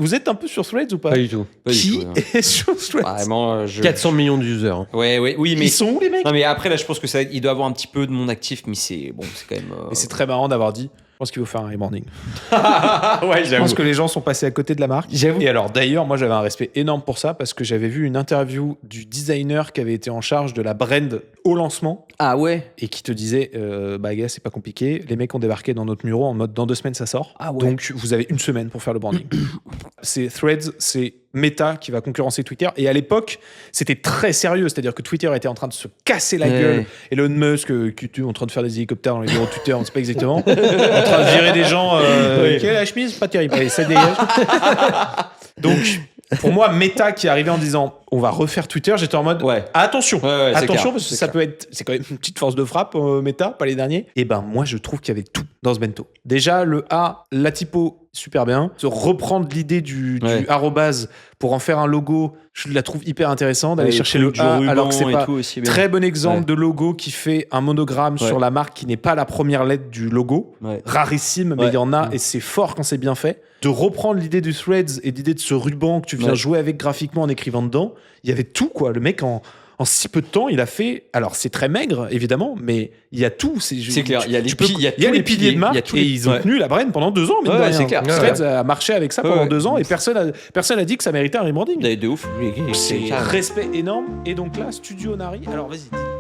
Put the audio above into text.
Vous êtes un peu sur Threads ou pas? Pas du tout. Pas du Qui tout, hein. est sur Threads? Vraiment, 400 millions d'users. Hein. Ouais, oui, mais Ils sont où les mecs? non, mais après là, je pense que ça, il doit avoir un petit peu de monde actif, mais c'est quand même. Et c'est très marrant d'avoir dit. Je pense qu'il faut faire un rebranding. Ouais, Je pense que les gens sont passés à côté de la marque. J'avoue. Et alors d'ailleurs, moi j'avais un respect énorme pour ça parce que j'avais vu une interview du designer qui avait été en charge de la brand au lancement Ah ouais. et qui te disait bah gars, c'est pas compliqué, les mecs ont débarqué dans notre bureau en mode dans 2 semaines ça sort. Ah ouais. Donc vous avez 1 semaine pour faire le branding. C'est Threads, c'est Meta qui va concurrencer Twitter et à l'époque, c'était très sérieux, c'est-à-dire que Twitter était en train de se casser la gueule. Elon Musk qui était en train de faire des hélicoptères dans les bureaux de Twitter, on ne sait pas exactement. En train de virer des gens quelle est la chemise, pas terrible. Allez, ça dégage. Donc pour moi, Meta qui est arrivé en disant on va refaire Twitter, j'étais en mode attention, Ouais, c'est attention clair, parce que c'est ça clair. peut être, c'est quand même une petite force de frappe Meta, pas les derniers. Et ben moi je trouve qu'il y avait tout dans ce bento. Déjà le A, la typo super bien, se reprendre l'idée du arrobase pour en faire un logo, je la trouve hyper intéressant d'aller chercher le A alors que c'est pas très bon exemple de logo qui fait un monogramme sur la marque qui n'est pas la première lettre du logo, rarissime mais il y en a et c'est fort quand c'est bien fait. De reprendre l'idée du Threads et l'idée de ce ruban que tu viens jouer avec graphiquement en écrivant dedans, il y avait tout quoi. Le mec en si peu de temps, il a fait. Alors c'est très maigre évidemment, mais il y a tout. C'est clair. Il y a les piliers de marque et ils ont tenu la brand pendant 2 ans. Mine de rien. C'est clair. Threads a marché avec ça pendant 2 ans et personne a dit que ça méritait un rebranding. De ouf. C'est un respect énorme. Et donc là, Studio Nari. Alors vas-y.